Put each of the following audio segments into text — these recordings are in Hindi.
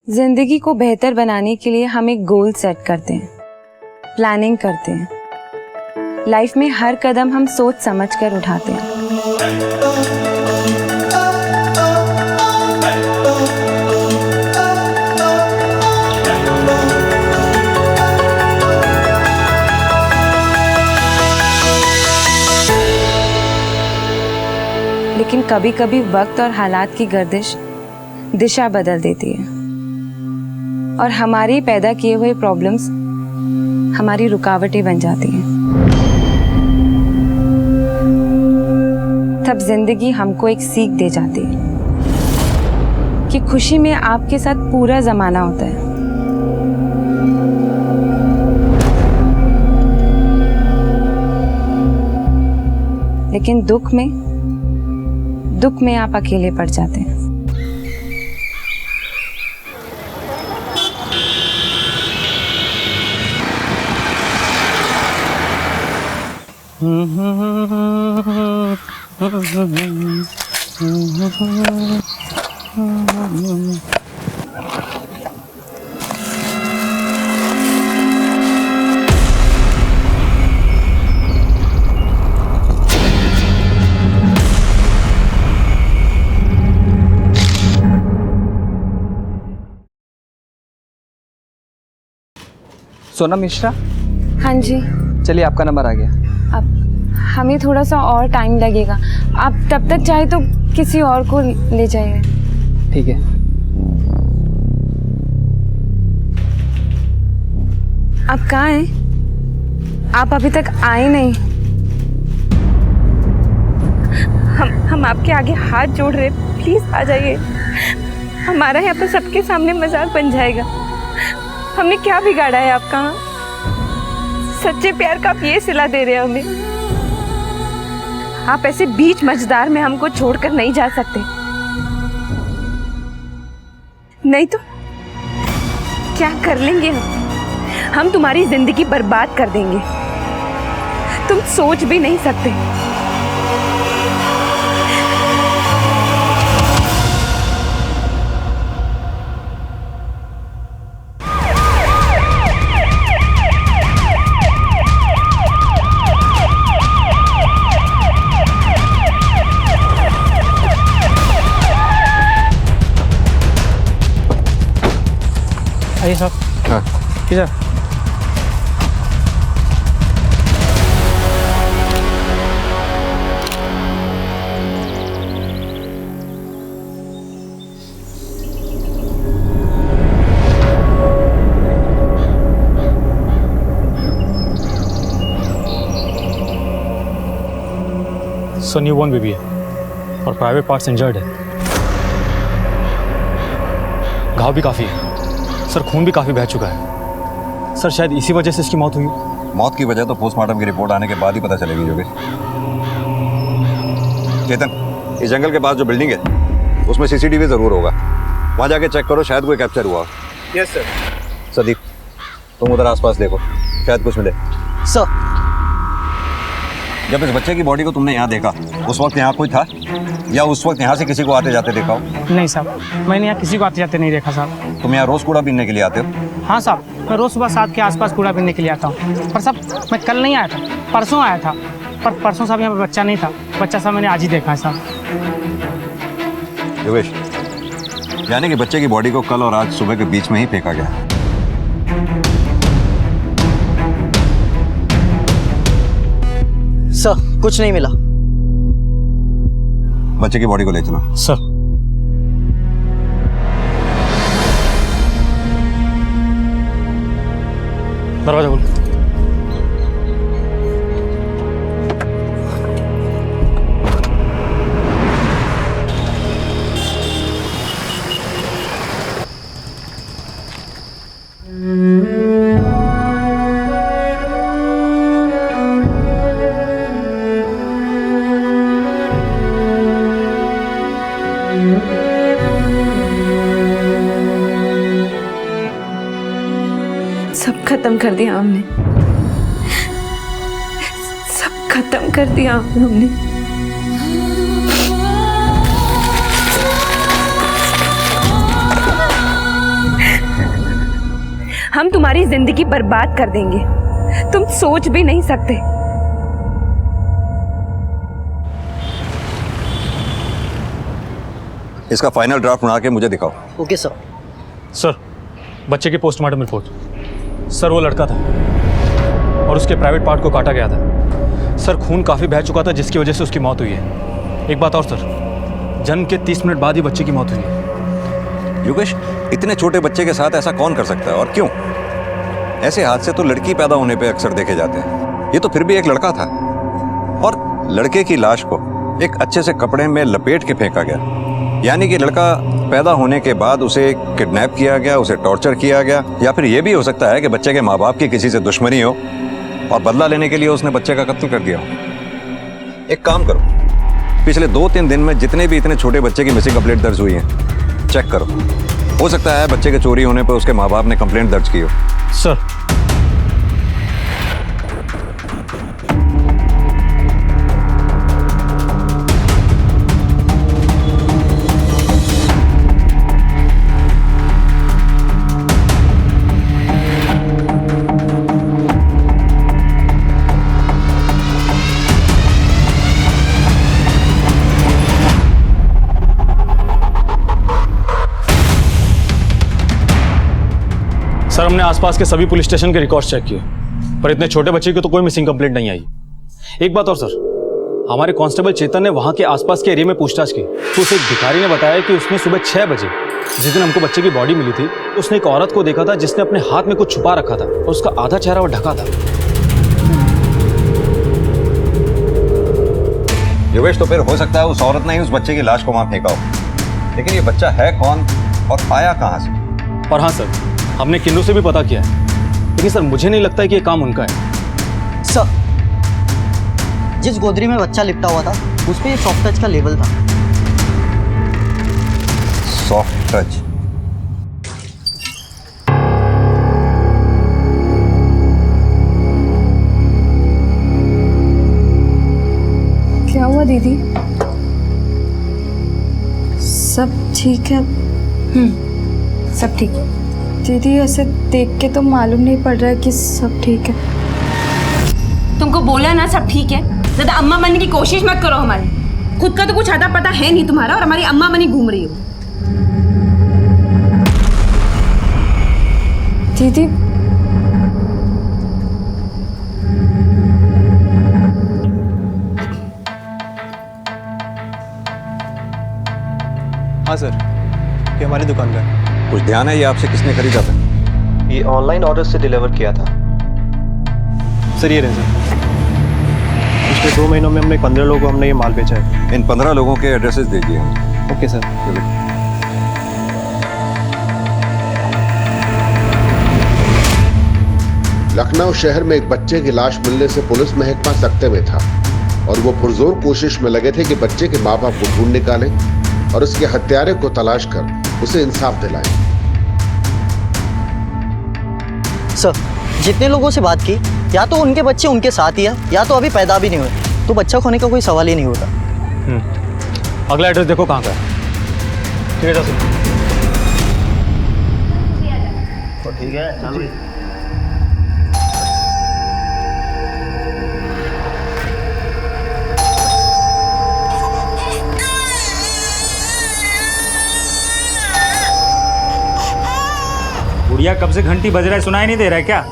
जिंदगी को बेहतर बनाने के लिए हम एक गोल सेट करते हैं, प्लानिंग करते हैं। लाइफ में हर कदम हम सोच समझ कर उठाते हैं। लेकिन कभी कभी वक्त और हालात की गर्दिश दिशा बदल देती है और हमारे पैदा किए हुए प्रॉब्लम्स हमारी रुकावटें बन जाती हैं। तब जिंदगी हमको एक सीख दे जाती है कि खुशी में आपके साथ पूरा जमाना होता है, लेकिन दुख में आप अकेले पड़ जाते हैं। सोनम मिश्रा। हाँ जी। चलिए आपका नंबर आ गया। अब हमें थोड़ा सा और टाइम लगेगा, आप तब तक चाहे तो किसी और को ले जाइए। ठीक है। आप कहाँ हैं? आप अभी तक आए नहीं। हम आपके आगे हाथ जोड़ रहे, प्लीज आ जाइए। हमारा यहाँ पर सबके सामने मजाक बन जाएगा। हमने क्या बिगाड़ा है आपका? सच्चे प्यार का आप ये सिला दे रहे हैं हमें। आप ऐसे बीच मझधार में हमको छोड़कर नहीं जा सकते, नहीं तो क्या कर लेंगे हम तुम्हारी जिंदगी बर्बाद कर देंगे। तुम सोच भी नहीं सकते। आइए साहब। हाँ। किधर? सर न्यूबॉर्न बेबी है और प्राइवेट पार्ट्स इंजर्ड है। घाव भी काफ़ी है सर, खून भी काफ़ी बह चुका है सर। शायद इसी वजह से इसकी मौत हुई। मौत की वजह तो पोस्टमार्टम की रिपोर्ट आने के बाद ही पता चलेगी योगेश। चेतन, इस जंगल के पास जो बिल्डिंग है उसमें सीसीटीवी जरूर होगा, वहाँ जाके चेक करो, शायद कोई कैप्चर हुआ। Yes sir. सदीप, तुम उधर आसपास देखो, शायद कुछ मिले। सर, जब इस बच्चे की बॉडी को तुमने यहाँ देखा उस वक्त यहाँ कोई था या उस वक्त यहाँ से किसी को आते जाते देखा हो? नहीं साहब, मैंने यहाँ किसी को आते जाते नहीं देखा साहब। तुम यहाँ रोज कूड़ा बीनने के लिए आते हो? हाँ साहब, मैं रोज़ सुबह 7 के आसपास कूड़ा बीनने के लिए आता हूँ। पर साहब मैं कल नहीं आया था, परसों आया था। पर परसों साहब यहाँ पे बच्चा नहीं था। बच्चा साहब मैंने आज ही देखा है साहब। योगेश, यानी कि बच्चे की बॉडी को कल और आज सुबह के बीच में ही फेंका गया। सर कुछ नहीं मिला। बच्चे की बॉडी को ले चलो। सर दरवाजा खोलो। सब खत्म कर दिया हमने, सब खत्म कर दिया हमने। हम तुम्हारी जिंदगी बर्बाद कर देंगे, तुम सोच भी नहीं सकते। इसका फाइनल ड्राफ्ट बना के मुझे दिखाओ। Okay sir. सर, बच्चे की पोस्टमार्टम रिपोर्ट। सर, वो लड़का था और उसके प्राइवेट पार्ट को काटा गया था। सर, खून काफ़ी बह चुका था जिसकी वजह से उसकी मौत हुई है। एक बात और सर, जन्म के 30 मिनट बाद ही बच्चे की मौत हुई है। योगेश, इतने छोटे बच्चे के साथ ऐसा कौन कर सकता है और क्यों? ऐसे हादसे तो लड़की पैदा होने पे अक्सर देखे जाते हैं। ये तो फिर भी एक लड़का था और लड़के की लाश को एक अच्छे से कपड़े में लपेट के फेंका गया। यानी कि लड़का पैदा होने के बाद उसे किडनैप किया गया, उसे टॉर्चर किया गया, या फिर यह भी हो सकता है कि बच्चे के माँ बाप की किसी से दुश्मनी हो और बदला लेने के लिए उसने बच्चे का कत्ल कर दिया हो। एक काम करो, पिछले 2-3 दिन में जितने भी इतने छोटे बच्चे की मिसिंग कंप्लेंट दर्ज हुई है चेक करो। हो सकता है बच्चे के चोरी होने पर उसके माँ बाप ने कंप्लेंट दर्ज की हो। सर, सर, हमने आसपास के सभी पुलिस स्टेशन के रिकॉर्ड्स चेक किए, पर इतने छोटे बच्चे की तो कोई मिसिंग कंप्लेंट नहीं आई। एक बात और सर, हमारे कांस्टेबल चेतन ने वहां के आसपास के एरिया में पूछताछ की तो उसे एक भिखारी ने बताया कि उसने सुबह 6 बजे, जिस दिन हमको बच्चे की बॉडी मिली थी, उसने एक औरत को देखा था जिसने अपने हाथ में कुछ छुपा रखा था और उसका आधा चेहरा वो ढका था। योगेश, तो फिर हो सकता है उस औरत ने ही उस बच्चे की लाश को वहां फेंका हो। लेकिन ये बच्चा है कौन और आया कहां से? और हाँ सर, हमने किन्नू से भी पता किया है, लेकिन सर मुझे नहीं लगता है कि ये काम उनका है। सर, जिस गोदरी में बच्चा लिपटा हुआ था उस पे सॉफ्ट टच का लेबल था। Soft touch? क्या हुआ दीदी? सब ठीक है? सब ठीक है। दीदी, ऐसे देख के तो मालूम नहीं पड़ रहा है कि सब ठीक है। तुमको बोला ना सब ठीक है, ज्यादा अम्मा बनने की कोशिश मत करो हमारी। खुद का तो कुछ आता पता है नहीं तुम्हारा और हमारी अम्मा बनी घूम रही हो। दीदी, हाँ सर, ये हमारी दुकान का है। कुछ ध्यान है ये आपसे किसने खरीदा था? ये ऑनलाइन ऑर्डर से डिलीवर किया था सर। ये रहे सर, पिछले 2 महीनों में हमने 15 लोगों को हमने ये माल बेचा है। इन 15 लोगों के एड्रेसेस दीजिए हमें। Okay sir. लखनऊ शहर में एक बच्चे की लाश मिलने से पुलिस महकमा सख्ते में था और वो पुरजोर कोशिश में लगे थे कि बच्चे के माँ बाप को ढूंढ निकालें और उसके हत्यारे को तलाश कर उसे इंसाफ दिलाएं। सर, जितने लोगों से बात की, या तो उनके बच्चे उनके साथ ही है या तो अभी पैदा भी नहीं हुए, तो बच्चा खोने का कोई सवाल ही नहीं होता। अगला एड्रेस देखो कहाँ का है। ठीक है, जा सकते। ठीक है, चलो। गुड़िया, कब से घंटी बज रहा है, सुनाई नहीं दे रहा है क्या?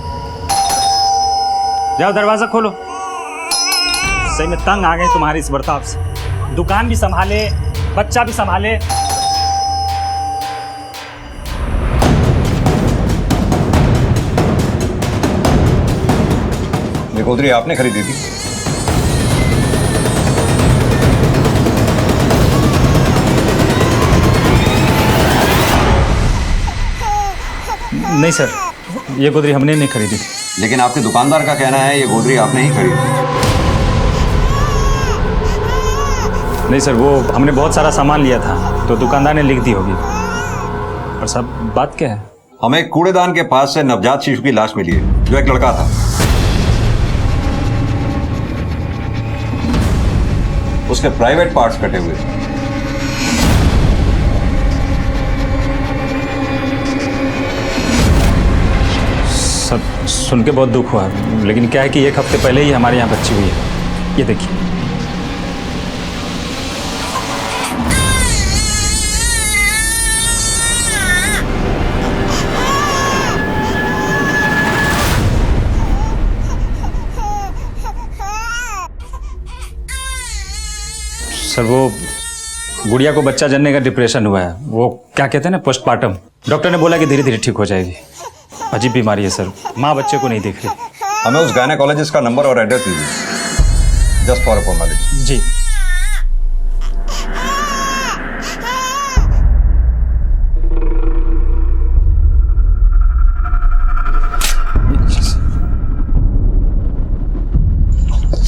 जाओ दरवाजा खोलो। सही में तंग आ गए तुम्हारे इस बर्ताव से। दुकान भी संभाले, बच्चा भी संभाले। ये गोदरी आपने खरीदी थी? नहीं सर, ये गोदरी हमने नहीं खरीदी थी। लेकिन आपके दुकानदार का कहना है ये गोदरी आपने ही खरीदी। नहीं सर, वो हमने बहुत सारा सामान लिया था तो दुकानदार ने लिख दी होगी। और सब बात क्या है? हमें एक कूड़ेदान के पास से नवजात शिशु की लाश मिली है जो एक लड़का था। उसके प्राइवेट पार्ट्स कटे हुए थे। सुन के बहुत दुख हुआ, लेकिन क्या है कि 1 हफ्ते पहले ही हमारे यहाँ बच्ची हुई है। ये देखिए। सर वो गुड़िया को बच्चा जनने का डिप्रेशन हुआ है, वो क्या कहते हैं ना, पोस्टमार्टम। डॉक्टर ने बोला कि धीरे धीरे ठीक हो जाएगी। अजीब बीमारी है सर, माँ बच्चे को नहीं देख रही। हमें उस गायनेकोलॉजिस्ट का नंबर और एड्रेस दीजिए, जस्ट फॉर फॉर्मेलिटी। जी।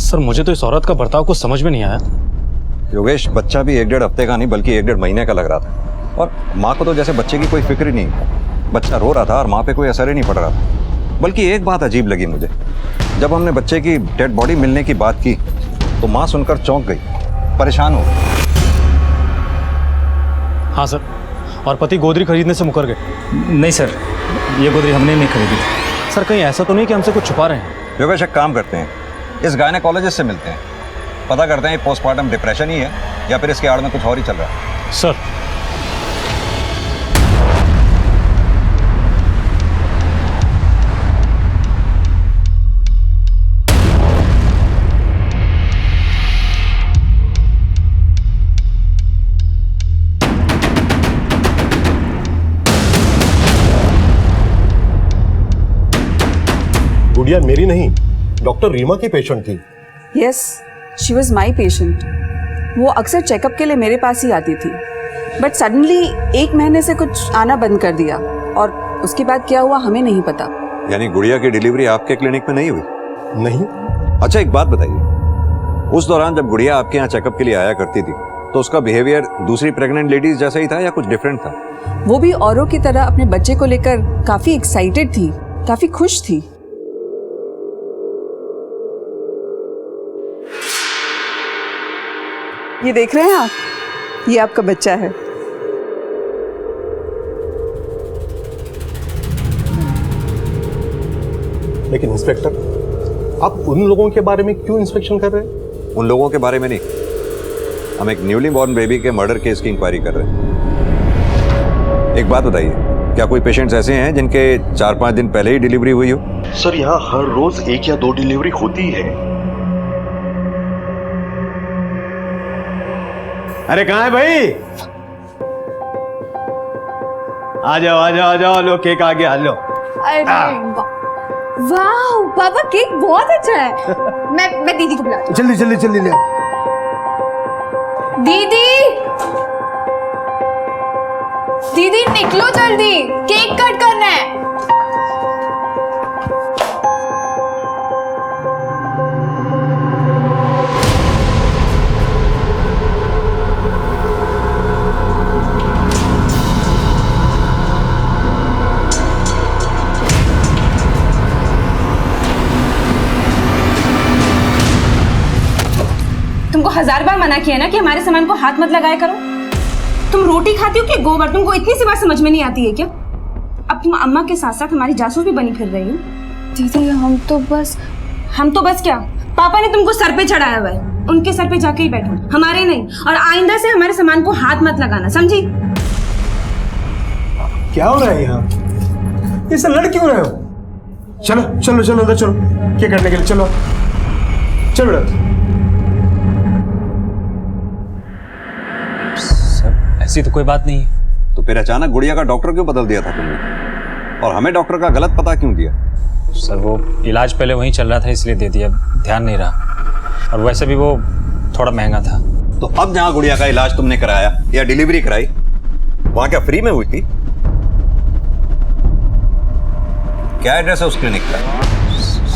सर मुझे तो इस औरत का बर्ताव कुछ समझ में नहीं आया। योगेश, बच्चा भी 1-1.5 हफ्ते का नहीं बल्कि 1-1.5 महीने का लग रहा था, और माँ को तो जैसे बच्चे की कोई फिक्र ही नहीं। बच्चा रो रहा था और माँ पे कोई असर ही नहीं पड़ रहा था। बल्कि एक बात अजीब लगी मुझे, जब हमने बच्चे की डेड बॉडी मिलने की बात की तो माँ सुनकर चौंक गई, परेशान हो गई। हाँ सर, और पति गोदरी खरीदने से मुकर गए। नहीं सर, ये गोदरी हमने नहीं खरीदी थी। सर कहीं ऐसा तो नहीं कि हमसे कुछ छुपा रहे हैं? योगेश, एक काम करते हैं, इस गायनेकोलॉजिस्ट से मिलते हैं, पता करते हैं पोस्टमार्टम डिप्रेशन ही है या फिर इसके आड़ में कुछ और ही चल रहा है। सर गुड़िया मेरी नहीं, डॉक्टर रीमा की पेशेंट थी। Yes, she was my patient. वो अक्सर चेकअप के लिए मेरे पास ही आती थी, बट सडनली 1 महीने से कुछ आना बंद कर दिया, और उसके बाद क्या हुआ हमें नहीं पता। यानी गुड़िया की डिलीवरी आपके क्लिनिक में नहीं हुई? नहीं। अच्छा एक बात बताइए, उस दौरान जब गुड़िया आपके यहाँ चेकअप के लिए आया करती थी तो उसका बिहेवियर दूसरी प्रेग्नेंट लेडीज जैसा ही था या कुछ डिफरेंट था? वो भी औरों की तरह अपने बच्चे को लेकर काफी एक्साइटेड थी, काफी खुश थी। ये देख रहे हैं आप, ये आपका बच्चा है। लेकिन इंस्पेक्टर, आप उन लोगों के बारे में क्यों इंस्पेक्शन कर रहे हैं? उन लोगों के बारे में नहीं, हम एक न्यूली बॉर्न बेबी के मर्डर केस की इंक्वायरी कर रहे हैं। एक बात बताइए, क्या कोई पेशेंट्स ऐसे हैं जिनके 4-5 दिन पहले ही डिलीवरी हुई हो? सर, यहाँ हर रोज 1 या 2 डिलीवरी होती है। अरे कहाँ है भाई? आ जाओ आ जाओ आ जाओ, लो केक आ गया, लो। अरे वाह पापा, केक बहुत अच्छा है। मैं दीदी को बुलाती हूँ। जल्दी जल्दी जल्दी ले। दीदी निकलो जल्दी, केक कट करना है। तुमको 1000 बार मना किया ना कि हमारे सामान को हाथ मत लगाया करो। तुम रोटी खाती हो कि गोबर? तुमको इतनी सी बात समझ में नहीं आती है क्या? अब तुम अम्मा के साथ साथ हमारी जासूस भी बनी फिर रही हो। दीदी हम तो बस क्या, पापा ने तुमको सर पे चढ़ाया हुआ है, उनके सर पे जाके ही बैठो, हमारे नहीं। और आइंदा से हमारे सामान को हाथ मत लगाना, समझी? क्या हो रहा है यहाँ? इससे लड़ क्यों रहे हो? चलो चलो चलो अंदर चलो, क्या करने के लिए? चलो चलो बेटा। ऐसी तो कोई बात नहीं है। तो फिर अचानक गुड़िया का डॉक्टर क्यों बदल दिया था तुमने, और हमें डॉक्टर का गलत पता क्यों दिया? सर वो इलाज पहले वहीं चल रहा था इसलिए दे दिया, ध्यान नहीं रहा, और वैसे भी वो थोड़ा महंगा था। तो अब जहाँ गुड़िया का इलाज तुमने कराया या डिलीवरी कराई, वहाँ क्या फ्री में हुई थी? क्या एड्रेस है उस क्लिनिक का?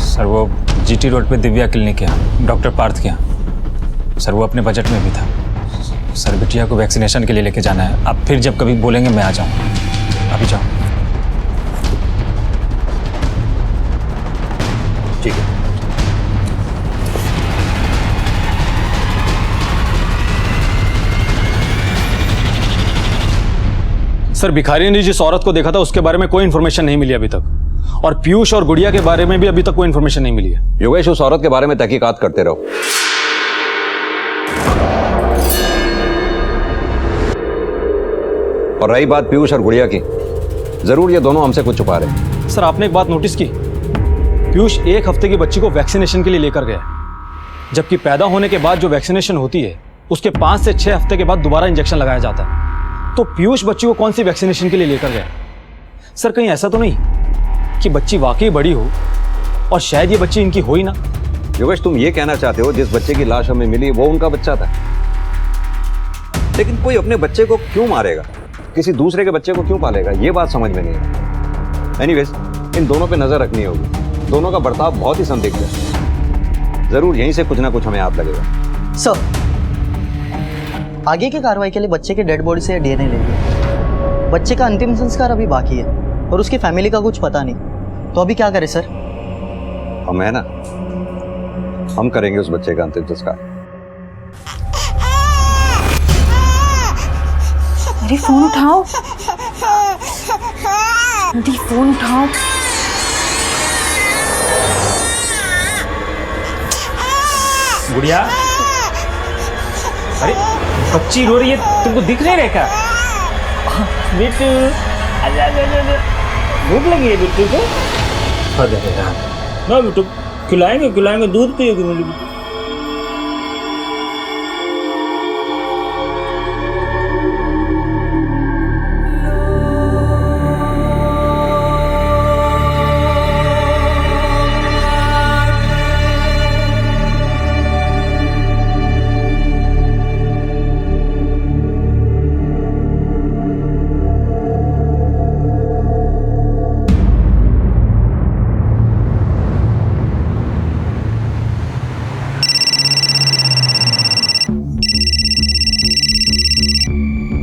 सर वो GT रोड पे दिव्या क्लिनिक है, डॉक्टर पार्थ के यहाँ। सर वो अपने बजट में भी था। सर बिटिया को वैक्सीनेशन के लिए लेके जाना है, अब फिर जब कभी बोलेंगे मैं आ जाऊँ। अभी जाओ। ठीक है। सर भिखारी ने जिस औरत को देखा था उसके बारे में कोई इन्फॉर्मेशन नहीं मिली अभी तक, और पीयूष और गुड़िया के बारे में भी अभी तक कोई इन्फॉर्मेशन नहीं मिली है। योगेश, उस औरत के बारे में तहकीकात करते रहो। और रही बात पीयूष और गुड़िया की, जरूर ये दोनों हमसे कुछ छुपा रहे हैं। सर, आपने एक बात नोटिस की? पीयूष 1 हफ्ते की बच्ची को वैक्सीनेशन के लिए लेकर गया, जबकि पैदा होने के बाद जो वैक्सीनेशन होती है उसके 5 से 6 हफ्ते के बाद दोबारा इंजेक्शन लगाया जाता है। तो पीयूष बच्ची को कौन सी वैक्सीनेशन के लिए लेकर गया? सर, कहीं ऐसा तो नहीं कि बच्ची वाकई बड़ी हो और शायद ये बच्ची इनकी हो ही ना? योगेश, तुम ये कहना चाहते हो जिस बच्चे की लाश हमें मिली वो उनका बच्चा था? लेकिन कोई अपने बच्चे को क्यों मारेगा, किसी दूसरे के बच्चे को क्यों पालेगा? ये बात समझ में नहीं है। एनीवेज, इन दोनों पे नजर रखनी होगी। दोनों का बर्ताव बहुत ही संदिग्ध है। जरूर यहीं से कुछ ना कुछ हमें याद लगेगा। सर, आगे की कार्रवाई के लिए बच्चे के डेड बॉडी से डीएनए लेंगे। बच्चे का अंतिम संस्कार अभी बाकी है और उसकी फैमिली का कुछ पता नहीं, तो अभी क्या करें सर? हम है ना, हम करेंगे उस बच्चे का अंतिम संस्कार। अरे फोन उठाओ, दी फोन उठाओ। गुड़िया, अरे बच्ची रो रही है, तुमको दिख नहीं रहा क्या? बिट्टू, आजा आजा आजा, भूख लगी है बिट्टू को? अरे यार, ना बिट्टू, खिलाएंगे, दूध पियोगे मेरी बिट्टू?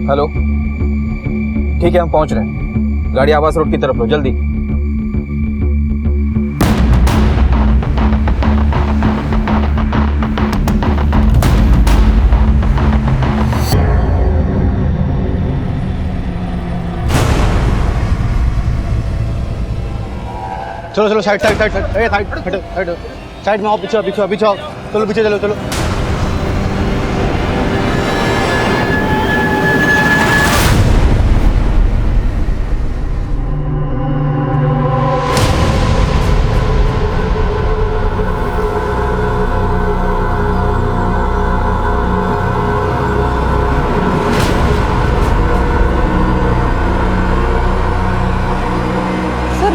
हेलो, ठीक है, हम पहुंच रहे हैं। गाड़ी आवास रोड की तरफ लो, जल्दी। चलो चलो, साइड साइड में आओ, पीछे आओ, चलो पीछे चलो।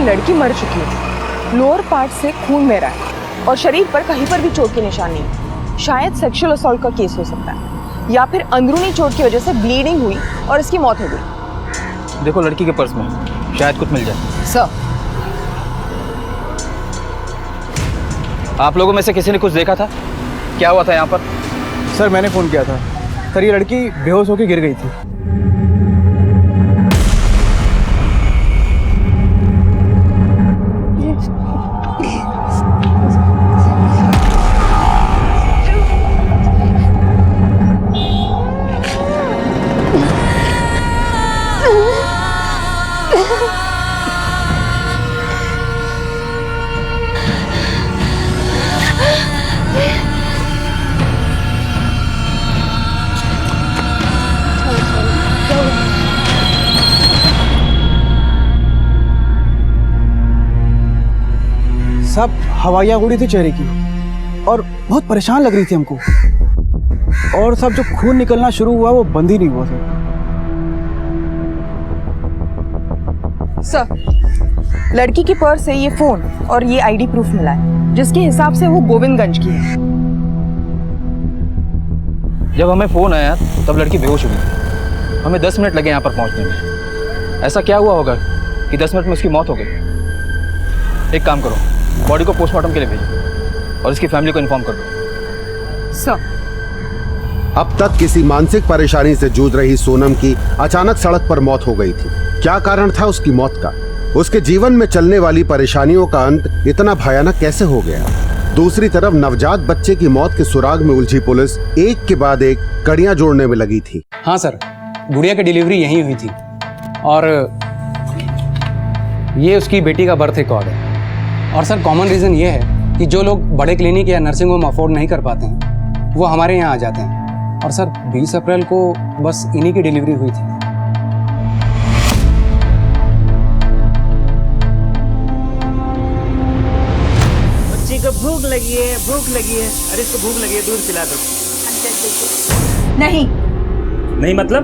लड़की मर चुकी है, लोअर पार्ट से खून बह रहा है और शरीर पर कहीं पर भी चोट के निशान नहीं। शायद सेक्सुअल असॉल्ट का केस हो सकता है या फिर अंदरूनी चोट की वजह से ब्लीडिंग हुई और इसकी मौत हो गई। देखो लड़की के पर्स में, शायद कुछ मिल जाए। सर, आप लोगों में से किसी ने कुछ देखा था? क्या हुआ था यहाँ पर? सर, मैंने फ़ोन किया था। सर, ये लड़की बेहोश होकर गिर गई थी। सब हवाइयाँ उड़ी थी चेहरे की और बहुत परेशान लग रही थी हमको, और सब जो खून निकलना शुरू हुआ वो बंद ही नहीं हुआ सर, लड़की की पर्स से ये फोन और ये आईडी प्रूफ मिला है, जिसके हिसाब से वो गोविंदगंज की है। जब हमें फोन आया तब लड़की बेहोश हो गई थी। हमें 10 मिनट लगे यहाँ पर पहुँचने में। ऐसा क्या हुआ होगा कि 10 मिनट में उसकी मौत हो गई? एक काम करो, बॉडी को पोस्टमार्टम के लिए भेजो और इसकी फैमिली को इन्फॉर्म कर दो। सर, अब तक किसी मानसिक परेशानी से जूझ रही सोनम की अचानक सड़क पर मौत हो गई थी। क्या कारण था उसकी मौत का? उसके जीवन में चलने वाली परेशानियों का अंत इतना भयानक कैसे हो गया? दूसरी तरफ नवजात बच्चे की मौत के सुराग में उलझी पुलिस एक के बाद एक कड़ियां जोड़ने में लगी थी। हाँ सर, गुड़िया की डिलीवरी यहीं हुई थी और ये उसकी बेटी का बर्थ रिकॉर्ड है। और सर कॉमन रीज़न ये है कि जो लोग बड़े क्लिनिक या नर्सिंग होम अफोर्ड नहीं कर पाते हैं वो हमारे यहाँ आ जाते हैं। और सर 20 अप्रैल को बस इन्हीं की डिलीवरी हुई थी। बच्ची को भूख लगी है, भूख लगी है। अरे इसको भूख लगी है, दूध पिला दो। नहीं। नहीं मतलब?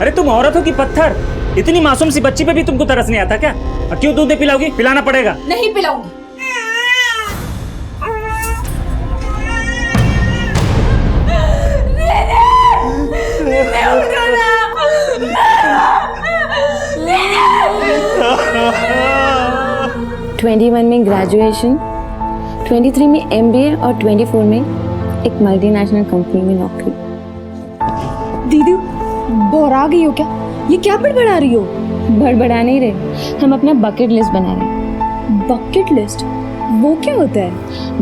अरे तुम औरत हो कि पत्थर? इतनी मासूम सी बच्ची पे भी तुमको तरस नहीं आता क्या? और क्यों दूध नहीं पिलाओगी? पिलाना पड़ेगा। नहीं पिलाऊंगी। ट्वेंटी 21 में ग्रेजुएशन, 23 में MBA और 24 में एक मल्टीनेशनल कंपनी में नौकरी। दीदी बोरा गई हो क्या? ये क्या बड़बड़ा रही हो? बड़बड़ा नहीं रहे, हम अपना बकेट लिस्ट बना रहे हैं। बकेट लिस्ट वो क्या होता है?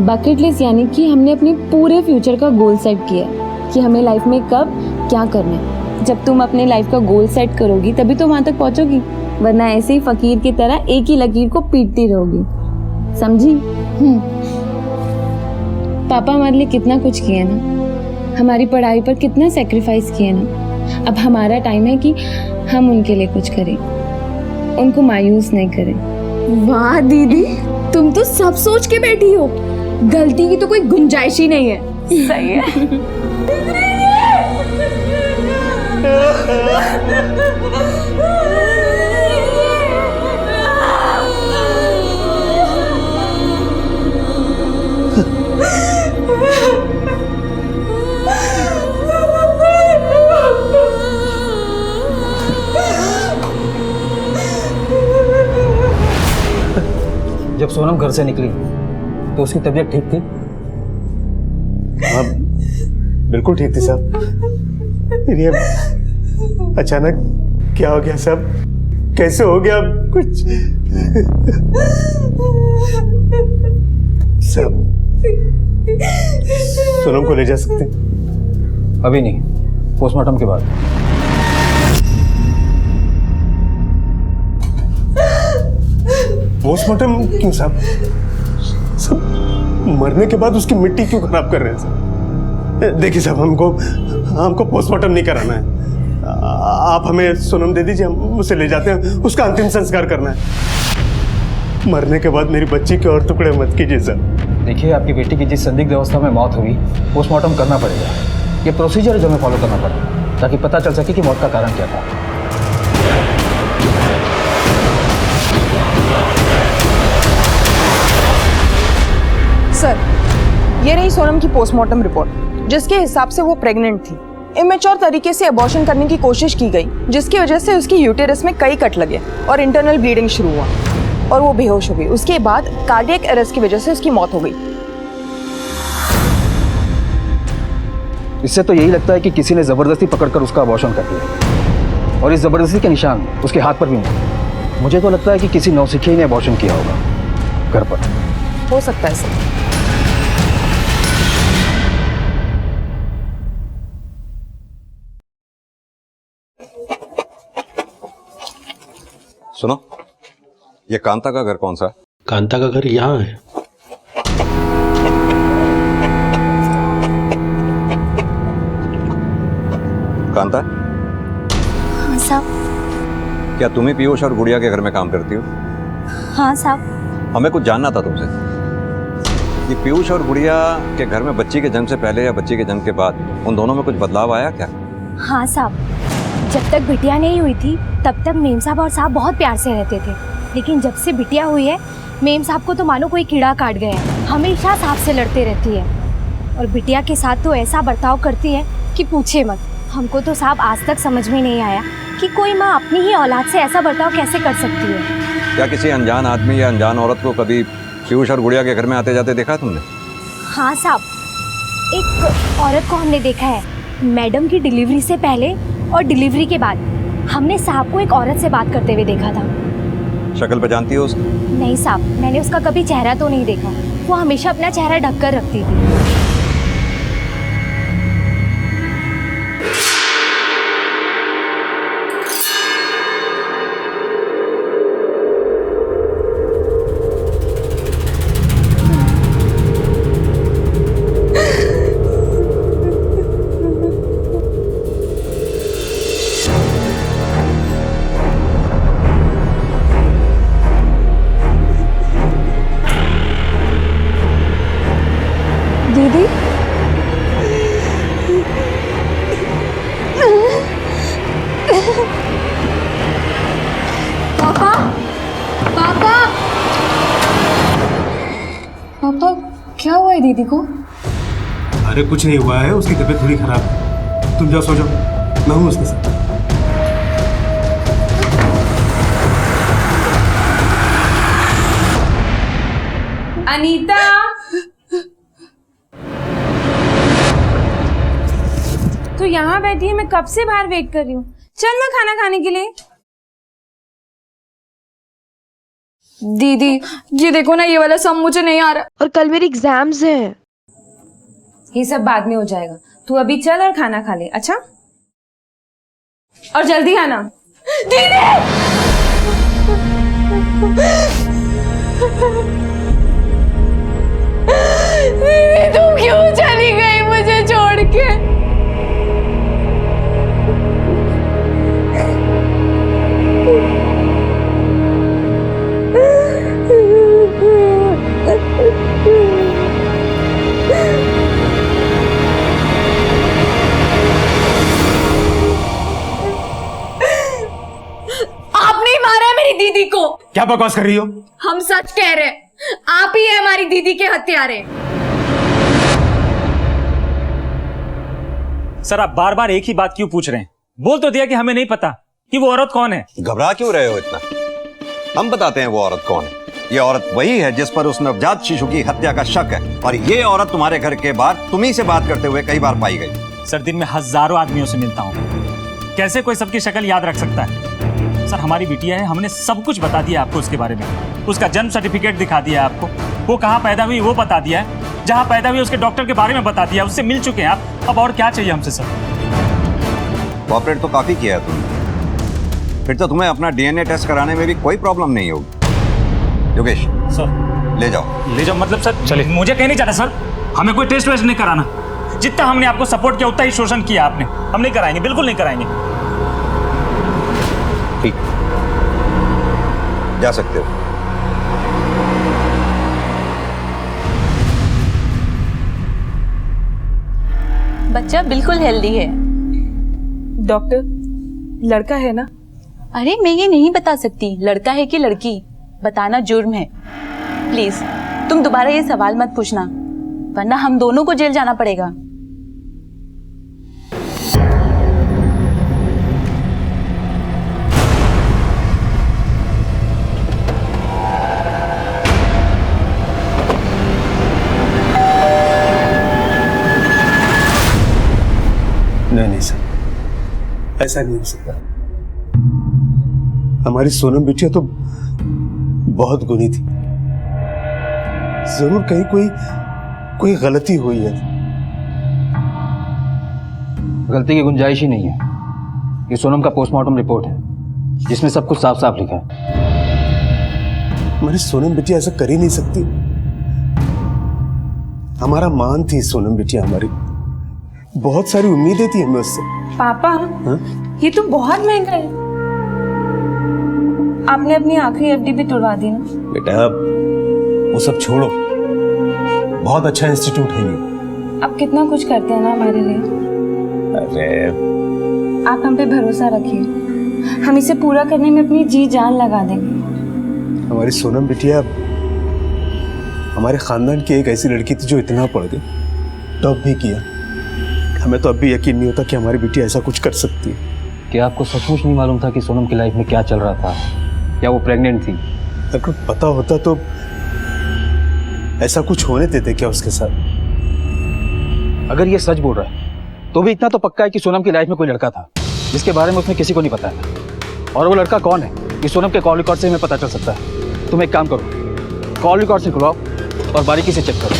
बकेट लिस्ट यानी कि हमने अपने पूरे फ्यूचर का गोल सेट किया है कि हमें लाइफ में कब क्या करना है। जब तुम अपने लाइफ का गोल सेट करोगी तभी तो वहां तक पहुंचोगी, वरना ऐसे ही फकीर की तरह एक ही लकीर को पीटती रहोगी। समझी? पापा हमारे लिए कितना कुछ किया ना, हमारी पढ़ाई पर कितना सेक्रीफाइस किया ना। अब हमारा टाइम है कि हम उनके लिए कुछ करें, उनको मायूस नहीं करें। वाह दीदी, तुम तो सब सोच के बैठी हो। गलती की तो कोई गुंजाइश ही नहीं है। सही है। जब सोनम घर से निकली तो उसकी तबीयत ठीक थी? हाँ बिल्कुल ठीक थी साहब। फिर ये अचानक क्या हो गया साहब? कैसे हो गया कुछ? साहब सोनम को ले जा सकते? अभी नहीं, पोस्टमार्टम के बाद। पोस्टमार्टम क्यों साहब? सब मरने के बाद उसकी मिट्टी क्यों खराब कर रहे हैं साहब? देखिए साहब, हमको पोस्टमार्टम नहीं कराना है। आप हमें सोनम दे दीजिए, हम उसे ले जाते हैं, उसका अंतिम संस्कार करना है। मरने के बाद मेरी बच्ची के और टुकड़े मत कीजिए साहब। देखिए, आपकी बेटी की जिस संदिग्ध अवस्था में मौत हुई, पोस्टमार्टम करना पड़ेगा। ये प्रोसीजर है जो हमें फॉलो करना पड़ेगा ताकि पता चल सके कि मौत का कारण क्या था। सर, ये रही सोनम की पोस्टमार्टम रिपोर्ट, जिसके हिसाब से वो प्रेग्नेंट थी। इमेच्योर तरीके से अबॉर्शन करने की कोशिश की गई, जिसकी वजह से उसकी यूटेरस में कई कट लगे और इंटरनल ब्लीडिंग शुरू हुआ और वो बेहोश हो गई। उसके बाद कार्डियक अरेस्ट की वजह से उसकी मौत हो गई। इससे तो यही लगता है कि किसी ने जबरदस्ती पकड़कर उसका अबॉर्शन कर दिया और इस जबरदस्ती के निशान उसके हाथ पर भी मिले। मुझे तो लगता है कि किसी नौसिखिया ने अबॉर्शन किया होगा घर पर। हो सकता है सर। सुनो, ये कांता का घर कौन सा है? कांता का घर यहाँ है। कांता? हाँ साहब। क्या तुम ही पीयूष और गुड़िया के घर में काम करती हो? हाँ साहब। हमें कुछ जानना था तुमसे। ये पीयूष और गुड़िया के घर में बच्ची के जन्म से पहले या बच्ची के जन्म के बाद उन दोनों में कुछ बदलाव आया क्या? हाँ साहब, जब तक बिटिया नहीं हुई थी तब तक मेम साहब और साहब बहुत प्यार से रहते थे, लेकिन जब से बिटिया हुई है मेम साहब को तो मानो कोई कीड़ा काट गया है। हमेशा साहब से लड़ते रहती है और बिटिया के साथ तो ऐसा बर्ताव करती है कि पूछे मत। हमको तो साहब आज तक समझ में नहीं आया कि कोई माँ अपनी ही औलाद से ऐसा बर्ताव कैसे कर सकती है। क्या किसी अनजान आदमी या अनजान औरत को कभी पीयूष और गुड़िया के घर में आते जाते देखा तुमने? हाँ साहब, एक औरत को हमने देखा है। मैडम की डिलीवरी से पहले और डिलीवरी के बाद हमने साहब को एक औरत से बात करते हुए देखा था। शक्ल पहचानती हो उसकी? नहीं साहब, मैंने उसका कभी चेहरा तो नहीं देखा। वो हमेशा अपना चेहरा ढककर रखती थी। है दीदी को? अरे कुछ नहीं हुआ है, उसकी तबीयत थोड़ी खराब है। तुम जाओ सो जाओ, मैं हूँ उसके साथ। अनीता, तो यहाँ बैठी है, मैं कब से बाहर वेट कर रही हूँ। चल ना खाना खाने के लिए। दीदी ये देखो ना, ये वाला सम मुझे नहीं आ रहा और कल मेरी एग्जाम्स हैं। ये सब बाद में हो जाएगा, तू अभी चल और खाना खा ले। अच्छा, और जल्दी आना। दीदी तुम क्यों चली गई मुझे छोड़ के? आपने ही मारा है मेरी दीदी को। क्या बकवास कर रही हो? हम सच कह रहे हैं, आप ही है हमारी दीदी के हत्यारे। सर आप बार बार एक ही बात क्यों पूछ रहे हैं? बोल तो दिया कि हमें नहीं पता कि वो औरत कौन है। घबरा क्यों रहे हो इतना? हम बताते हैं वो औरत कौन है। ये औरत वही है जिस पर उस नवजात शिशु की हत्या का शक है, और ये औरत तुम्हारे घर के बाहर तुम्ही से बात करते हुए कई बार पाई गई। सर दिन में हजारों आदमियों से मिलता हूँ, कैसे कोई सबकी शक्ल याद रख सकता है? सर हमारी बिटिया है, हमने सब कुछ बता दिया आपको उसके बारे में। उसका जन्म सर्टिफिकेट दिखा दिया आपको, वो कहाँ पैदा हुई वो बता दिया है, जहाँ पैदा हुई उसके डॉक्टर के बारे में बता दिया, उससे मिल चुके हैं आप। अब और क्या चाहिए हमसे सर? कोऑपरेट तो काफी किया है तुमने, फिर तो तुम्हें अपना डीएनए टेस्ट कराने में भी कोई प्रॉब्लम नहीं होगी। योगेश सर ले जाओ मतलब सर चले। मुझे कहीं नहीं जाना सर, हमें कोई टेस्ट वेस्ट नहीं कराना। जितना हमने आपको सपोर्ट किया उतना ही शोषण किया आपने। हम नहीं कराएंगे, बिल्कुल नहीं कराएंगे। ठीक, जा सकते हो। बच्चा बिल्कुल हेल्दी है। डॉक्टर, लड़का है ना? अरे मैं ये नहीं बता सकती लड़का है कि लड़की, बताना जुर्म है। प्लीज तुम दोबारा ये सवाल मत पूछना, वरना हम दोनों को जेल जाना पड़ेगा। नहीं सर, ऐसा नहीं हो सकता। हमारी सोनम बिटिया तो बहुत गुणी थी, जरूर कहीं कोई गलती हुई है। गलती की गुंजाइश ही नहीं है। ये सोनम का पोस्टमार्टम रिपोर्ट है जिसमें सब कुछ साफ साफ लिखा है। हमारी सोनम बिटिया ऐसा कर ही नहीं सकती। हमारा मान थी सोनम बिटिया, हमारी बहुत सारी उम्मीदें थी हमें उससे। पापा हा? ये तो बहुत महंगा है। आपने अपनी आखिरी एफडी भी तुड़वा दी ना। बेटा वो सब छोड़ो, बहुत अच्छा इंस्टीट्यूट है ये। आप कितना कुछ करते हैं ना हमारे लिए। अरे आप हम पे भरोसा रखिए, हम इसे पूरा करने में अपनी जी जान लगा देंगे। हमारी सोनम बिटिया हमारे खानदान की एक ऐसी लड़की थी जो इतना पढ़ गई, तब भी किया। हमें तो अब भी यकीन नहीं होता कि हमारी बेटी ऐसा कुछ कर सकती है। क्या आपको सचमुच नहीं मालूम था कि सोनम की लाइफ में क्या चल रहा था? क्या वो प्रेग्नेंट थी? अगर पता होता तो ऐसा कुछ होने देते क्या उसके साथ? अगर ये सच बोल रहा है तो भी इतना तो पक्का है कि सोनम की लाइफ में कोई लड़का था जिसके बारे में उसने किसी को नहीं बताया। और वो लड़का कौन है ये सोनम के कॉल रिकॉर्ड से हमें पता चल सकता है। तुम एक काम करो, कॉल रिकॉर्ड से खुलवाओ और बारीकी से चेक करो।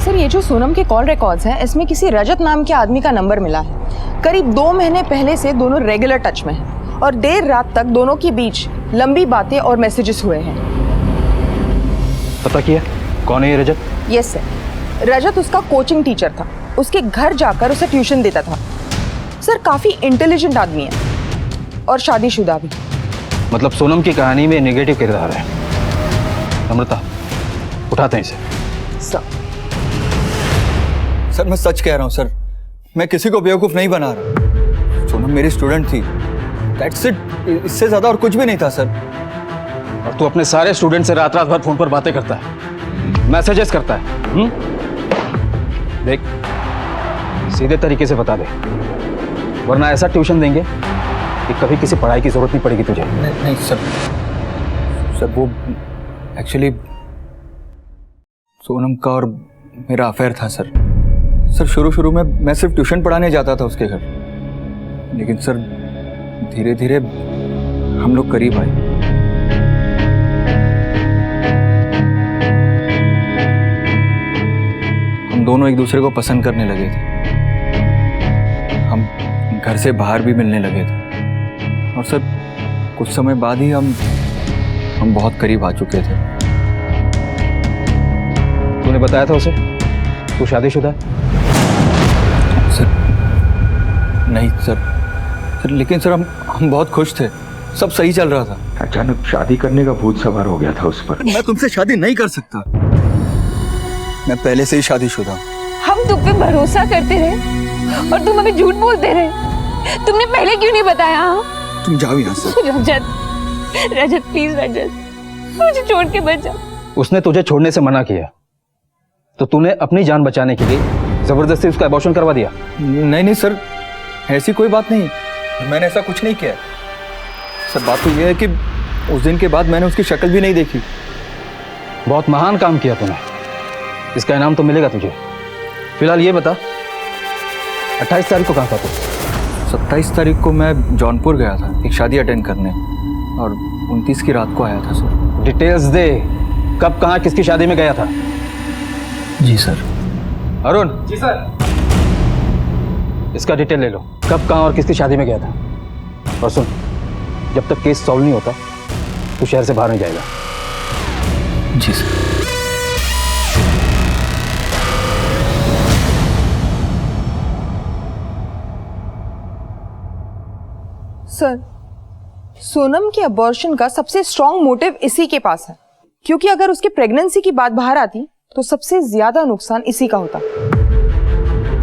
सर ये जो सोनम के कॉल रिकॉर्ड्स हैं, इसमें किसी रजत नाम के आदमी का नंबर मिला है। करीब 2 महीने पहले से दोनों रेगुलर टच में हैं और देर रात तक दोनों के बीच लंबी बातें और मैसेजेस हुए हैं। पता किया कौन है ये रजत? यस सर, रजत उसका कोचिंग टीचर था, उसके घर जाकर उसे ट्यूशन देता था। सर काफी इंटेलिजेंट आदमी है और शादीशुदा भी। मतलब सोनम की कहानी में नेगेटिव किरदार है। अमृता उठाते हैं इसे। सर मैं सच कह रहा हूँ सर, मैं किसी को बेवकूफ़ नहीं बना रहा। सोनम मेरी स्टूडेंट थी, दैट्स इट, इससे ज्यादा और कुछ भी नहीं था सर। और तू अपने सारे स्टूडेंट से रात रात भर फोन पर बातें करता है, मैसेजेस करता है। देख, सीधे तरीके से बता दे, वरना ऐसा ट्यूशन देंगे कि कभी किसी पढ़ाई की जरूरत नहीं पड़ेगी तुझे। नहीं सर, वो एक्चुअली सोनम का और मेरा अफेयर था सर। शुरू में मैं सिर्फ ट्यूशन पढ़ाने जाता था उसके घर, लेकिन सर धीरे धीरे हम लोग करीब आए। हम दोनों एक दूसरे को पसंद करने लगे थे, हम घर से बाहर भी मिलने लगे थे, और सर कुछ समय बाद ही हम बहुत करीब आ चुके थे। तूने बताया था उसे तू शादीशुदा है? सर नहीं सर, लेकिन सर हम बहुत खुश थे, सब सही चल रहा था। अचानक शादी करने का भूत सवार हो गया था उस पर। मैं तुमसे शादी नहीं कर सकता, मैं पहले से ही शादीशुदा हूं। हम तुम पे भरोसा करते रहे और तुम हमें झूठ बोलते रहे। तुमने पहले क्यों नहीं बताया? तुम जाओ यहाँ से। रजत प्लीज रजत, मुझे छोड़ के बच जा। उसने तुझे छोड़ने से मना किया तो तूने अपनी जान बचाने के लिए जबरदस्ती उसका अबॉर्शन करवा दिया? नहीं सर, ऐसी कोई बात नहीं, मैंने ऐसा कुछ नहीं किया सर। बात तो यह है कि उस दिन के बाद मैंने उसकी शक्ल भी नहीं देखी। बहुत महान काम किया तूने, इसका इनाम तो मिलेगा तुझे। फिलहाल ये बता, 28 तारीख को कहाँ था तू? 27 तारीख को मैं जौनपुर गया था एक शादी अटेंड करने, और 29 की रात को आया था सर। डिटेल्स दे, कब कहाँ किसकी शादी में गया था? जी सर। अरुण। जी सर। इसका डिटेल ले लो, कब कहाँ और किसकी शादी में गया था। और सुन, जब तक केस सॉल्व नहीं होता तू शहर से बाहर नहीं जाएगा। जी सर। सर, सोनम के अबॉर्शन का सबसे स्ट्रॉन्ग मोटिव इसी के पास है, क्योंकि अगर उसके प्रेगनेंसी की बात बाहर आती तो सबसे ज्यादा नुकसान इसी का होता।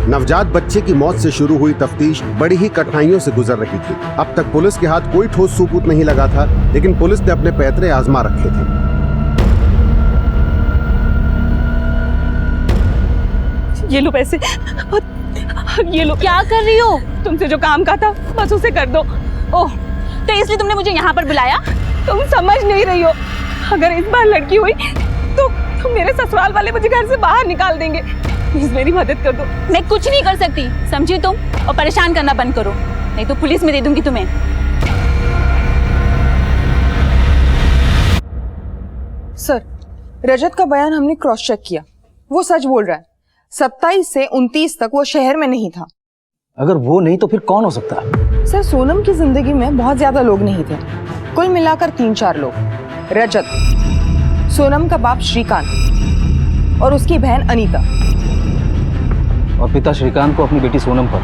नवजात बच्चे की मौत से शुरू हुई तफ्तीश बड़ी ही कठिनाइयों से गुजर रही थी। अब तक पुलिस के हाथ कोई ठोस सबूत नहीं लगा था, लेकिन पुलिस ने अपने पैतरे आजमा रखे थे। ये लो पैसे, ये लो। क्या कर रही हो? तुमसे जो काम कहा था बस उसे कर दो। ओह, तो इसलिए तुमने मुझे यहाँ पर बुलाया? तुम समझ नहीं रही हो, अगर इस बार लड़की हुई तो मेरे ससुराल वाले मुझे घर से बाहर निकाल देंगे। प्लीज मेरी मदद कर दो। मैं कुछ नहीं कर सकती, समझी तुम? और परेशान करना बंद करो, नहीं तो पुलिस में दे दूंगी तुम्हें। सर, रजत का बयान हमने क्रॉस चेक किया, वो सच बोल रहा है। 27 से 29 तक वो शहर में नहीं था। अगर वो नहीं तो फिर कौन हो सकता है? सर, सोनम की जिंदगी में बहुत ज्यादा लोग नहीं थे, कुल मिलाकर 3-4 लोग। रजत, सोनम का बाप श्रीकांत और उसकी बहन अनीता। और पिता श्रीकांत को अपनी बेटी सोनम पर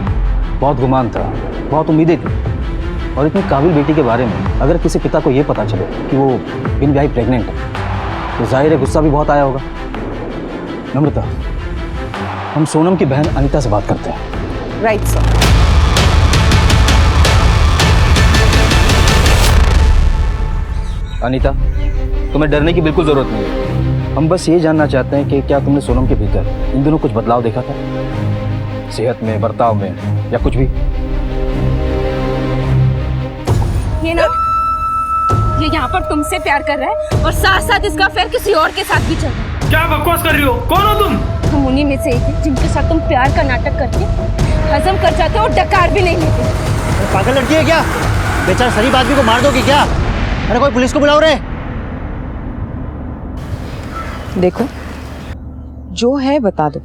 बहुत गुमान था, बहुत उम्मीदें थी। और इतनी काबिल बेटी के बारे में अगर किसी पिता को ये पता चले कि वो बिन ब्याही प्रेग्नेंट है तो जाहिर है गुस्सा भी बहुत आया होगा। नम्रता, हम सोनम की बहन अनीता से बात करते हैं। Right sir. अनीता, तुम्हें डरने की बिल्कुल जरूरत नहीं है। हम बस ये जानना चाहते हैं कि क्या तुमने सोनम के भीतर इन दिनों कुछ बदलाव देखा था, सेहत में, बर्ताव में, या कुछ भी? ये ना, ये यहाँ पर तुमसे प्यार कर रहा है और साथ साथ इसका अफेयर किसी और के साथ भी चल रहा है। क्या बकवास कर रही हो? कौन हो तुम? तुम उन्हीं में से एक है जिनके साथ तुम प्यार का नाटक करके हजम कर जाते हो और डकार भी नहीं लेते। पागल लड़की है क्या? बेचारा शरीफ आदमी को मार दोगी क्या? अरे कोई पुलिस को बुलाओ रे। देखो, जो है बता दो,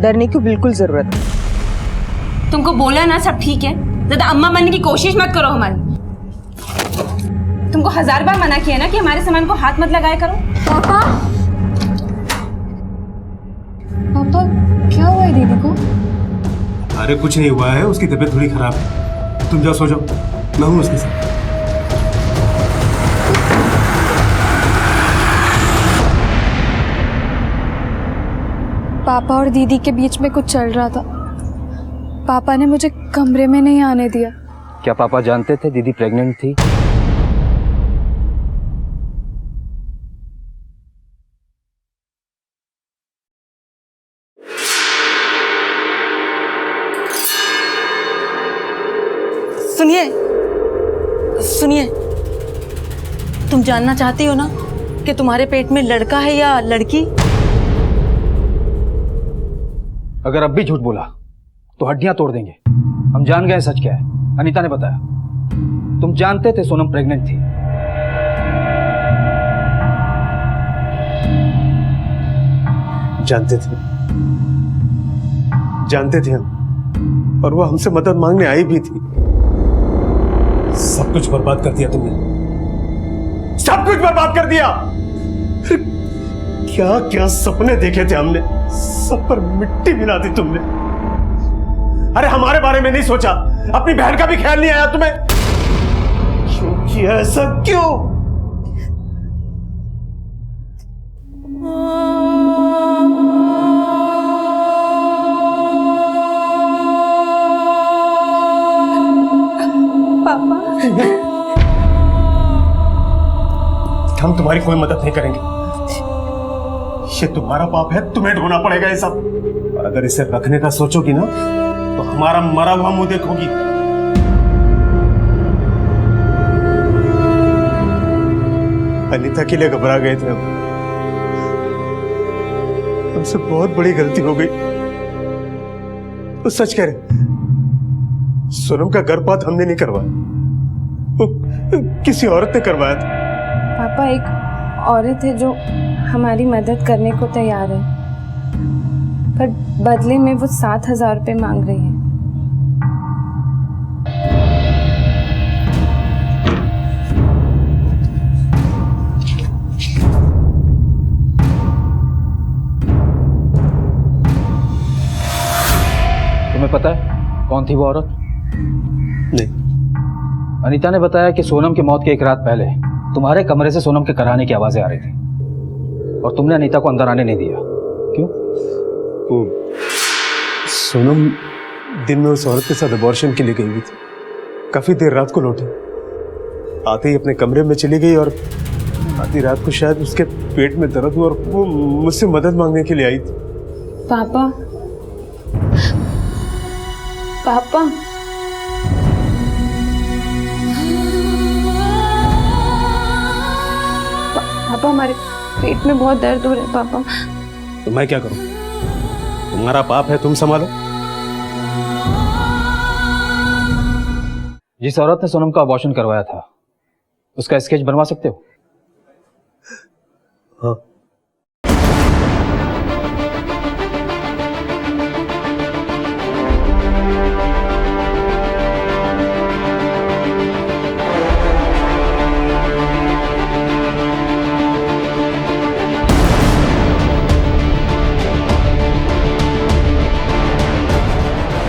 डरने की बिल्कुल जरूरत है। तुमको बोला ना सब ठीक है, ज्यादा अम्मा बनने की कोशिश मत करो हमारी। तुमको 1000 बार मना किया ना कि हमारे सामान को हाथ मत लगाया करो। पापा, पापा क्या हुआ है दीदी को? अरे कुछ नहीं हुआ है, उसकी तबीयत थोड़ी खराब है। तुम जाओ, सो जाओ, मैं हूँ उसके साथ। पापा और दीदी के बीच में कुछ चल रहा था। पापा ने मुझे कमरे में नहीं आने दिया क्या पापा जानते थे दीदी प्रेग्नेंट थी? सुनिए सुनिए, तुम जानना चाहती हो ना कि तुम्हारे पेट में लड़का है या लड़की? अगर अब भी झूठ बोला तो हड्डियां तोड़ देंगे। हम जान गए सच क्या है। अनीता ने बताया। तुम जानते थे सोनम प्रेग्नेंट थी। जानते थे हम, और वो हमसे मदद मांगने आई भी थी। सब कुछ बर्बाद कर दिया तुमने, सब कुछ बर्बाद कर दिया। क्या क्या सपने देखे थे हमने, सब पर मिट्टी मिला दी तुमने। अरे हमारे बारे में नहीं सोचा, अपनी बहन का भी ख्याल नहीं आया तुम्हें। क्यों किया ऐसा, क्यों? हम तुम्हारी कोई मदद नहीं करेंगे। ये तुम्हारा पाप है, तुम्हें ढोना पड़ेगा ये सब। और अगर इसे रखने का सोचोगी ना तो हमारा मरा हुआ मुंह देखोगी। अनीता के लिए घबरा गए थे हम। हमसे बहुत बड़ी गलती हो गई। तो सच कह रहे, सोनम का गर्भपात हमने नहीं करवाया, किसी औरत ने करवाया था। पापा, एक औरत है जो हमारी मदद करने को तैयार है, पर बदले में वो 7,000 रुपये मांग रही है। तुम्हें पता है कौन थी वो औरत? नहीं। अनीता ने बताया कि सोनम की मौत के एक रात पहले तुम्हारे कमरे से सोनम के कराने की आवाजें आ रही थी और तुमने अनीता को अंदर आने नहीं दिया। क्यों? सोनम दिन में उस औरत के साथ अबॉर्शन के लिए गई हुई थी। काफी देर रात को लौटी, आते ही अपने कमरे में चली गई और आधी रात को शायद उसके पेट में दर्द हुआ और वो मुझसे मदद मांगने के लिए आई थी। पापा, पापा, पापा, हमारे पेट में बहुत दर्द हो रहा है पापा। तो मैं क्या करूं? तुम्हारा पाप है, तुम संभालो। जिस औरत ने सोनम का अबॉर्शन करवाया था उसका स्केच बनवा सकते हो? हाँ।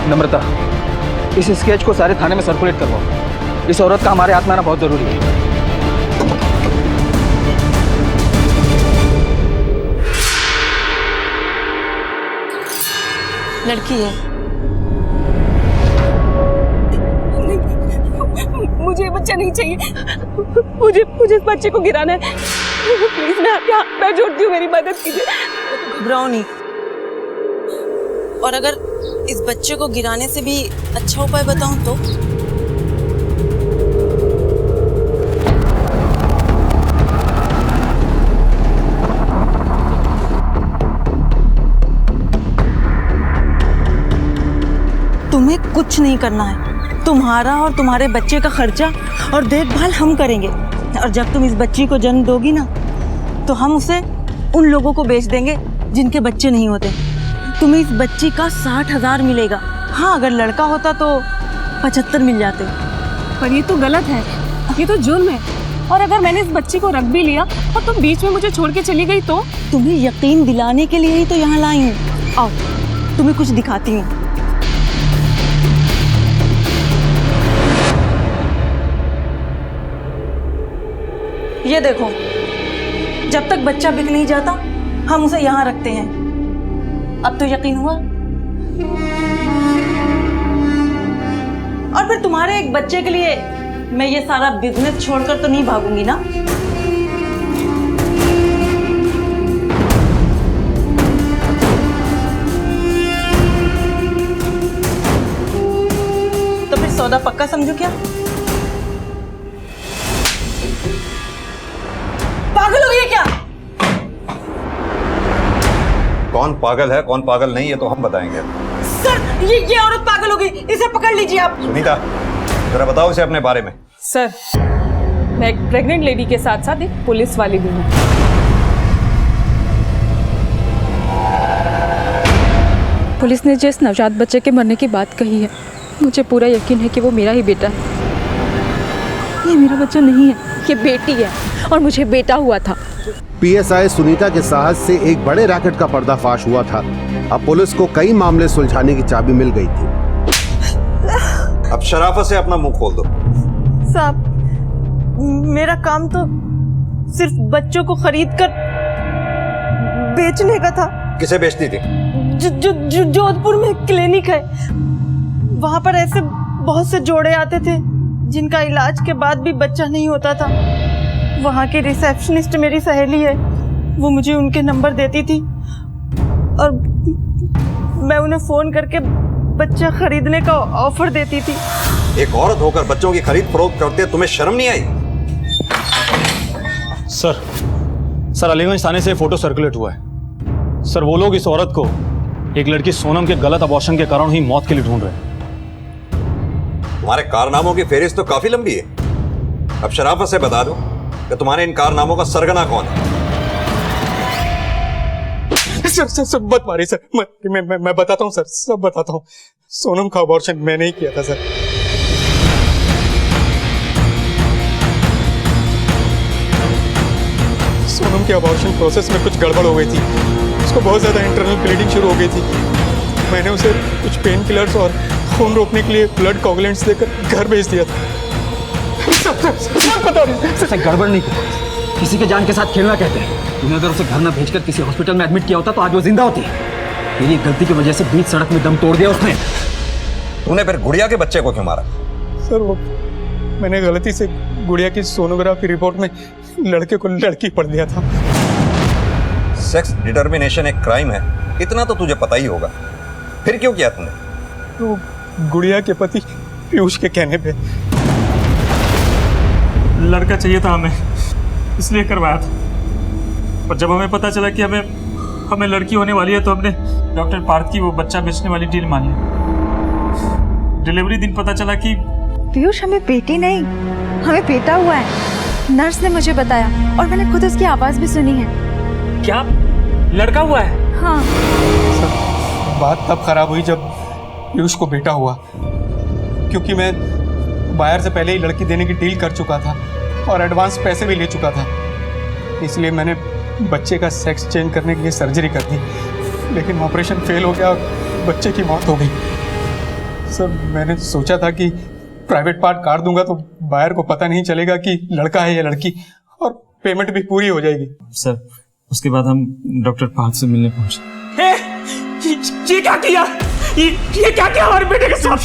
नम्रता, इस स्केच को सारे थाने में सर्कुलेट करवाओ। इस औरत का हमारे हाथ में आना बहुत जरूरी है। लड़की है। मुझे बच्चा नहीं चाहिए। मुझे इस बच्चे को गिराना है। प्लीज, मैं आपके हाथ पैर जोड़ती हूँ, मेरी मदद कीजिए। घबराओ नहीं। और अगर इस बच्चे को गिराने से भी अच्छा उपाय बताऊं तो? तुम्हें कुछ नहीं करना है। तुम्हारा और तुम्हारे बच्चे का खर्चा और देखभाल हम करेंगे। और जब तुम इस बच्ची को जन्म दोगी ना तो हम उसे उन लोगों को बेच देंगे जिनके बच्चे नहीं होते। तुम्हें इस बच्ची का 60,000 मिलेगा। हाँ, अगर लड़का होता तो 75 मिल जाते। पर ये तो गलत है, ये तो जुर्म है। और अगर मैंने इस बच्ची को रख भी लिया और तुम बीच में मुझे छोड़ के चली गई तो? तुम्हें यकीन दिलाने के लिए ही तो यहाँ लाई हूँ। आओ, तुम्हें कुछ दिखाती हूँ। ये देखो, जब तक बच्चा बिक नहीं जाता हम उसे यहाँ रखते हैं। अब तो यकीन हुआ? और फिर तुम्हारे एक बच्चे के लिए मैं ये सारा बिजनेस छोड़कर तो नहीं भागूंगी ना। तो फिर सौदा पक्का समझो क्या? पागल हो गई क्या? कौन पागल है कौन पागल नहीं, ये तो हम बताएंगे। सर ये औरत पागल हो गई, इसे पकड़ लीजिए आप। सुनीता, जरा बताओ इसे अपने बारे में। सर, मैं एक प्रेग्नेंट लेडी के साथ साथ एक पुलिस वाली भी हूँ। पुलिस ने जिस नवजात बच्चे के मरने की बात कही है, मुझे पूरा यकीन है कि वो मेरा ही बेटा है। ये मेरा बच्चा नहीं है, ये बेटी है और मुझे बेटा हुआ था। पीएसआई सुनीता के साहस से एक बड़े रैकेट का पर्दाफाश हुआ था। अब पुलिस को कई मामले सुलझाने की चाबी मिल गई थी। अब शराफत से अपना मुंह खोल दो। साहब, मेरा काम तो सिर्फ बच्चों को खरीद कर बेचने का था। किसे बेचती थी? जोधपुर में क्लिनिक है, वहाँ पर ऐसे बहुत से जोड़े आते थे जिनका इलाज के बाद भी बच्चा नहीं होता था। वहाँ की रिसेप्शनिस्ट मेरी सहेली है, वो मुझे उनके नंबर देती थी और मैं उन्हें फ़ोन करके बच्चा खरीदने का ऑफर देती थी। एक औरत होकर बच्चों की खरीद फरोख्त करते तुम्हें शर्म नहीं आई? सर अलीगंज थाने से फोटो सर्कुलेट हुआ है। सर वो लोग इस औरत को एक लड़की सोनम के गलत अबॉर्शन के कारण ही मौत के लिए ढूंढ रहे हैं। तुम्हारे कारनामों की फेहरिस्त तो काफी लंबी है। अब शराफत से बता दो कि तुम्हारे इन कारनामों का सरगना कौन है? सर मत मारिए सर, मैं बताता हूँ सर, सब बताता हूँ। सोनम का अबॉर्शन मैंने ही किया था सर। सोनम के अबॉर्शन प्रोसेस में कुछ गड़बड़ हो गई थी, उसको बहुत ज्यादा इंटरनल ब्लीडिंग शुरू हो गई थी। मैंने उसे कुछ पेन किलर्स और खून रोकने के लिए ब्लड कोगुलेंट्स देकर घर भेज दिया था। बता रही गड़बड़ नहीं कर, किसी के जान के साथ खेलना कहते हैं। तूने अगर उसे घर न भेजकर किसी हॉस्पिटल में एडमिट किया होता तो आज वो जिंदा होती। तेरी गलती की वजह से बीच सड़क में दम तोड़ दिया उसने। तूने फिर गुड़िया के बच्चे को क्यों मारा? सर वो मैंने गलती से गुड़िया की सोनोग्राफी रिपोर्ट में लड़के को लड़की पढ़ दिया था। सेक्स डिटर्मिनेशन एक क्राइम है, इतना तो तुझे पता ही होगा, फिर क्यों किया तुमने? तो गुड़िया के पति पीयूष के कहने पे लड़का चाहिए था हमें, इसलिए करवाया था। और जब हमें पता चला कि हमें लड़की होने वाली है तो हमने डॉक्टर पार्थ की वो बच्चा बेचने वाली डील मान ली। डिलीवरी दिन पता चला कि पीयूष हमें बेटी नहीं, हमें बेटा हुआ है। नर्स ने मुझे बताया और मैंने खुद उसकी आवाज भी सुनी है। क्या लड़का हुआ है? हाँ। सर बात तब खराब हुई जब पीयूष को बेटा हुआ, क्योंकि मैं बाहर से पहले ही लड़की देने की डील कर चुका था और एडवांस पैसे भी ले चुका था। इसलिए मैंने बच्चे का सेक्स चेंज करने के लिए सर्जरी कर दी, लेकिन ऑपरेशन फेल हो गया और बच्चे की मौत हो गई। सर मैंने सोचा था कि प्राइवेट पार्ट काट दूंगा तो बाहर को पता नहीं चलेगा कि लड़का है या लड़की, और पेमेंट भी पूरी हो जाएगी। सर उसके बाद हम डॉक्टर पार्थ से मिलने पहुंचे। ये क्या किया? ये क्या किया हमारे बेटे के साथ?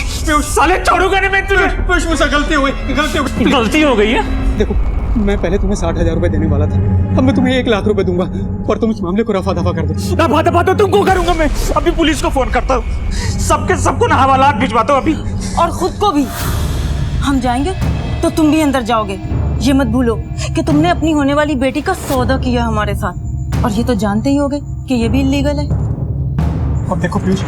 साले छोड़ूंगा नहीं मैं तुम्हें। मुझसे गलती हो गई है। देखो मैं पहले तुम्हें 60,000 रुपए देने वाला था, अब मैं तुम्हें 1 लाख रुपए दूंगा और तुम इस मामले को रफा दफा कर दो। रफा दफा तो तुमको करूंगा मैं। अभी पुलिस को फोन करता हूँ, सबको ना हवालात भिजवाता हूँ अभी। और खुद को भी। हम जाएंगे तो तुम भी अंदर जाओगे। ये मत भूलो कि तुमने अपनी होने वाली बेटी का सौदा किया हमारे साथ, और ये तो जानते ही होगे कि ये भी इलीगल है। और देखो पीयूष,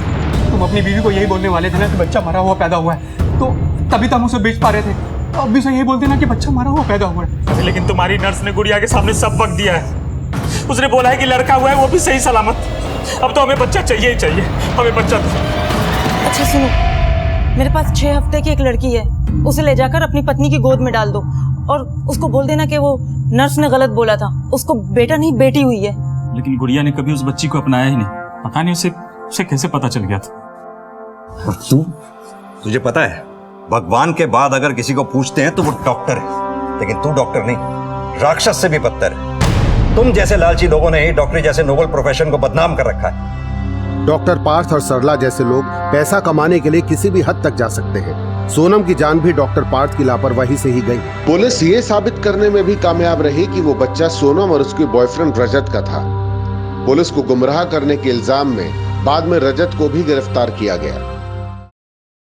तुम अपनी बीवी को यही बोलने वाले थे ना कि बच्चा मरा हुआ पैदा हुआ है, तो तभी तो हम उसे बेच पा रहे थे। अब भी से यही बोलते ना कि बच्चा मरा हुआ पैदा हुआ है। लेकिन तुम्हारी नर्स ने गुड़िया के सामने सब वक्त दिया है। उसने बोला है कि लड़का हुआ है, वो भी सही सलामत। अब तो हमें बच्चा चाहिए ही चाहिए, हमें बच्चा। अच्छा सुनो, मेरे पास 6 हफ्ते की एक लड़की है, उसे ले जाकर अपनी पत्नी की गोद में डाल दो और उसको बोल देना कि वो नर्स ने गलत बोला था, उसको बेटा नहीं बेटी हुई है। लेकिन गुड़िया ने कभी उस बच्ची को अपनाया ही नहीं, पता नहीं उसे कैसे पता चल गया था। और तुझे पता है, भगवान के बाद अगर किसी को पूछते हैं तो वो डॉक्टर है, लेकिन तू डॉक्टर नहीं, राक्षस से भी बदतर है। तुम जैसे लालची लोगों ने ही डॉक्टरी जैसे नोबल प्रोफेशन को बदनाम कर रखा है। डॉक्टर पार्थ और सरला जैसे लोग पैसा कमाने के लिए किसी भी हद तक जा सकते हैं, सोनम की जान भी डॉक्टर पार्थ की लापरवाही से ही गई। पुलिस ये साबित करने में भी कामयाब रही कि वो बच्चा सोनम और उसके बॉयफ्रेंड रजत का था। पुलिस को गुमराह करने के इल्जाम में बाद में रजत को भी गिरफ्तार किया गया।